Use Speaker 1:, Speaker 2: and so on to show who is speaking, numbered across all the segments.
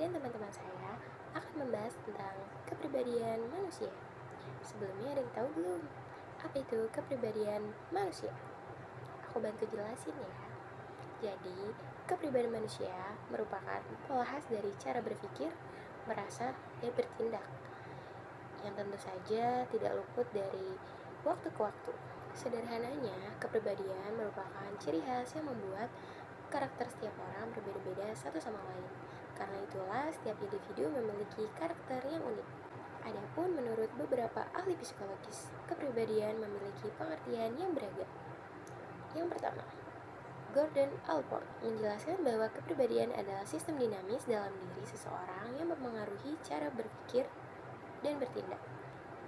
Speaker 1: dan teman-teman saya akan membahas tentang kepribadian manusia. Sebelumnya ada yang tahu belum? Apa itu kepribadian manusia? Aku bantu jelasin ya. Jadi, kepribadian manusia merupakan pola khas dari cara berpikir, merasa, dan bertindak yang tentu saja tidak luput dari waktu ke waktu. Sederhananya, kepribadian merupakan ciri khas yang membuat karakter setiap orang berbeda-beda satu sama lain. Karena itulah setiap individu memiliki karakter yang unik. Adapun menurut beberapa ahli psikologis, kepribadian memiliki pengertian yang beragam. Yang pertama, Gordon Allport menjelaskan bahwa kepribadian adalah sistem dinamis dalam diri seseorang yang mempengaruhi cara berpikir dan bertindak.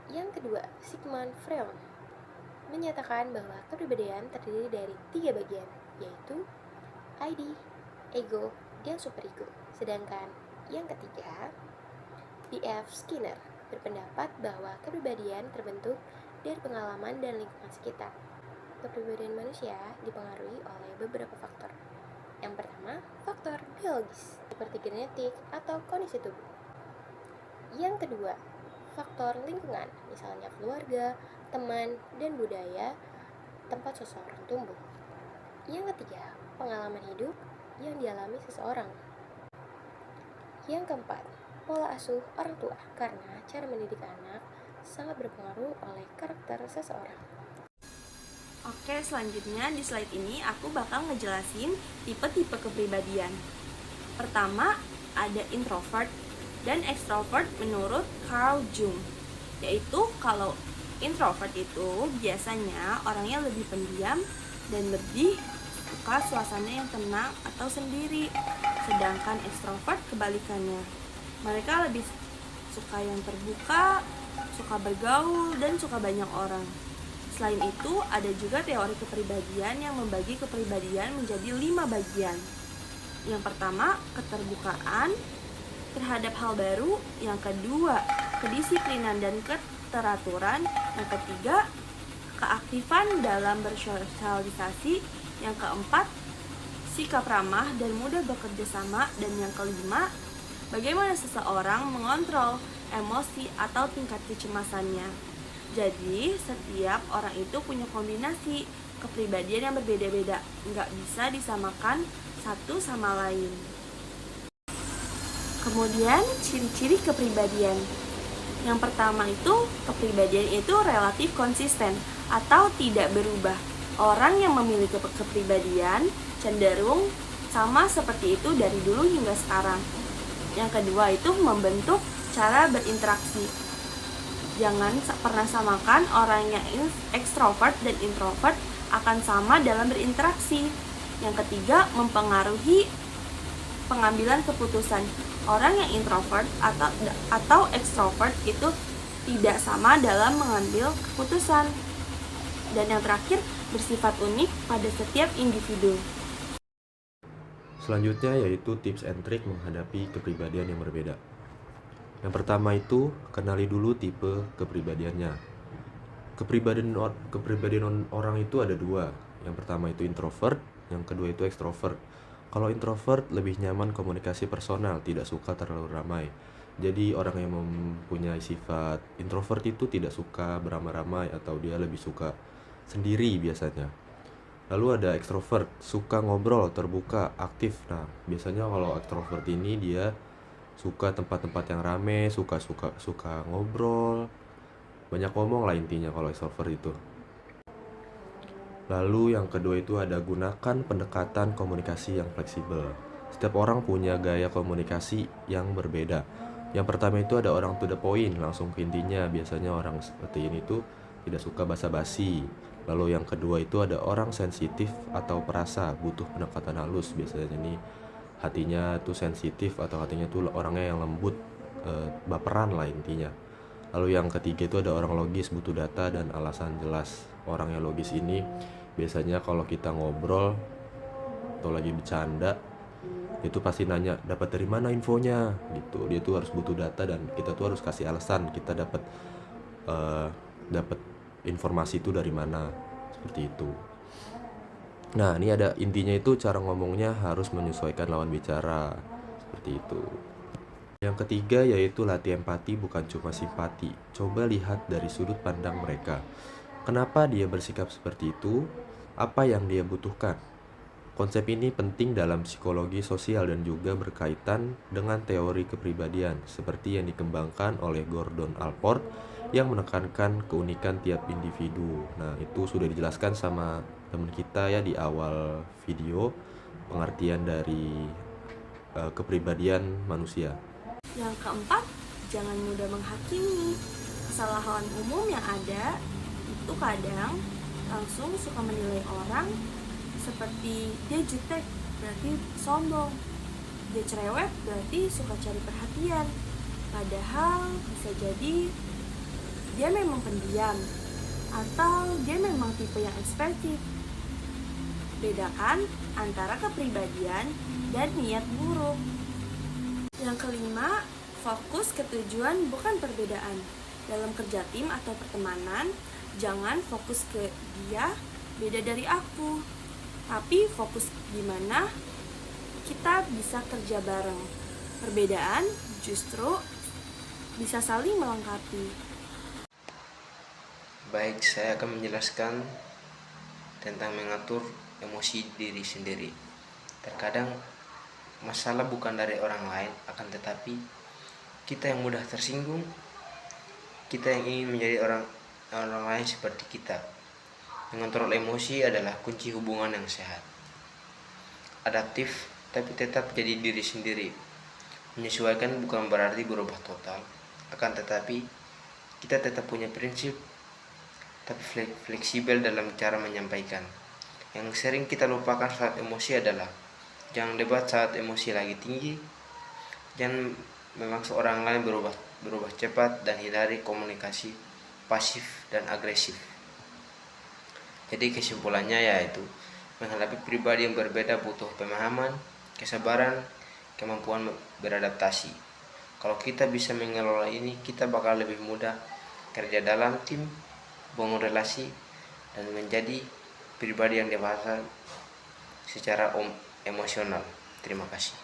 Speaker 1: Yang kedua, Sigmund Freud menyatakan bahwa kepribadian terdiri dari 3 bagian, yaitu ID, ego, dan superego. Sedangkan yang ketiga, B.F. Skinner berpendapat bahwa kepribadian terbentuk dari pengalaman dan lingkungan sekitar. Kepribadian manusia dipengaruhi oleh beberapa faktor. Yang pertama, faktor biologis, seperti genetik atau kondisi tubuh. Yang kedua, faktor lingkungan, misalnya keluarga, teman, dan budaya tempat seseorang tumbuh. Yang ketiga, pengalaman hidup yang dialami seseorang. Yang keempat, pola asuh orang tua, karena cara mendidik anak sangat berpengaruh oleh karakter seseorang.
Speaker 2: Oke, selanjutnya di slide ini aku bakal ngejelasin tipe-tipe kepribadian. Pertama, ada introvert dan extrovert menurut Carl Jung. Yaitu kalau introvert itu biasanya orangnya lebih pendiam dan lebih suka suasana yang tenang atau sendiri. Sedangkan extrovert kebalikannya. Mereka lebih suka yang terbuka, suka bergaul, dan suka banyak orang. Selain itu, ada juga teori kepribadian yang membagi kepribadian menjadi 5 bagian. Yang pertama, keterbukaan terhadap hal baru. Yang kedua, kedisiplinan dan keteraturan. Yang ketiga, keaktifan dalam bersosialisasi. Yang keempat, sikap ramah dan mudah bekerja sama. Dan yang kelima, bagaimana seseorang mengontrol emosi atau tingkat kecemasannya. Jadi, setiap orang itu punya kombinasi kepribadian yang berbeda-beda, nggak bisa disamakan satu sama lain. Kemudian, ciri-ciri kepribadian. Yang pertama itu, kepribadian itu relatif konsisten atau tidak berubah. Orang yang memiliki kepribadian cenderung sama seperti itu dari dulu hingga sekarang. Yang kedua itu membentuk cara berinteraksi. Jangan pernah samakan orang yang ekstrovert dan introvert akan sama dalam berinteraksi. Yang ketiga, mempengaruhi pengambilan keputusan. Orang yang introvert atau ekstrovert itu tidak sama dalam mengambil keputusan. Dan yang terakhir, bersifat unik pada setiap individu.
Speaker 3: Selanjutnya yaitu tips and trick menghadapi kepribadian yang berbeda. Yang pertama itu, kenali dulu tipe kepribadiannya. Kepribadian orang itu ada 2. Yang pertama itu introvert, yang kedua itu extrovert. Kalau introvert lebih nyaman komunikasi personal, tidak suka terlalu ramai. Jadi orang yang mempunyai sifat introvert itu tidak suka beramai-ramai atau dia lebih suka sendiri biasanya. Lalu ada extrovert, suka ngobrol, terbuka, aktif. Nah, biasanya kalau extrovert ini dia suka tempat-tempat yang rame, suka ngobrol, banyak ngomong lah intinya kalau extrovert itu. Lalu yang kedua itu ada gunakan pendekatan komunikasi yang fleksibel. Setiap orang punya gaya komunikasi yang berbeda. Yang pertama itu ada orang to the point, langsung ke intinya. Biasanya orang seperti ini tuh tidak suka basa-basi. Lalu yang kedua itu ada orang sensitif atau perasa, butuh pendekatan halus. Biasanya ini hatinya tuh sensitif atau hatinya tuh orangnya yang lembut, baperan lah intinya. Lalu yang ketiga itu ada orang logis, butuh data dan alasan jelas. Orang yang logis ini biasanya kalau kita ngobrol atau lagi bercanda itu pasti nanya dapat dari mana infonya gitu. Dia tuh harus butuh data dan kita tuh harus kasih alasan kita dapat informasi itu dari mana, seperti itu. Nah, ini ada intinya itu cara ngomongnya harus menyesuaikan lawan bicara, seperti itu. Yang ketiga yaitu latih empati bukan cuma simpati. Coba lihat dari sudut pandang mereka. Kenapa dia bersikap seperti itu? Apa yang dia butuhkan? Konsep ini penting dalam psikologi sosial dan juga berkaitan dengan teori kepribadian seperti yang dikembangkan oleh Gordon Allport yang menekankan keunikan tiap individu. Nah, itu sudah dijelaskan sama teman kita ya di awal video pengertian dari kepribadian manusia.
Speaker 2: Yang keempat, jangan mudah menghakimi. Kesalahan umum yang ada itu kadang langsung suka menilai orang seperti dia jutek berarti sombong, dia cerewet berarti suka cari perhatian, padahal bisa jadi dia memang pendiam atau dia memang tipe yang ekspresif. Bedakan antara kepribadian dan niat buruk. Yang kelima, fokus ke tujuan bukan perbedaan. Dalam kerja tim atau pertemanan, jangan fokus ke dia beda dari aku, tapi fokus gimana kita bisa kerja bareng. Perbedaan justru bisa saling melengkapi.
Speaker 4: Baik, saya akan menjelaskan tentang mengatur emosi diri sendiri. Terkadang masalah bukan dari orang lain, akan tetapi kita yang mudah tersinggung, kita yang ingin menjadi orang lain seperti kita. Mengontrol emosi adalah kunci hubungan yang sehat. Adaptif, tapi tetap jadi diri sendiri. Menyesuaikan bukan berarti berubah total, akan tetapi kita tetap punya prinsip, tapi fleksibel dalam cara menyampaikan. Yang sering kita lupakan saat emosi adalah jangan debat saat emosi lagi tinggi, jangan memaksa orang lain berubah cepat, dan hindari komunikasi pasif dan agresif. Jadi kesimpulannya yaitu menghadapi pribadi yang berbeda butuh pemahaman, kesabaran, kemampuan beradaptasi. Kalau kita bisa mengelola ini, kita bakal lebih mudah kerja dalam tim, bangun relasi, dan menjadi pribadi yang dewasa secara emosional. Terima kasih.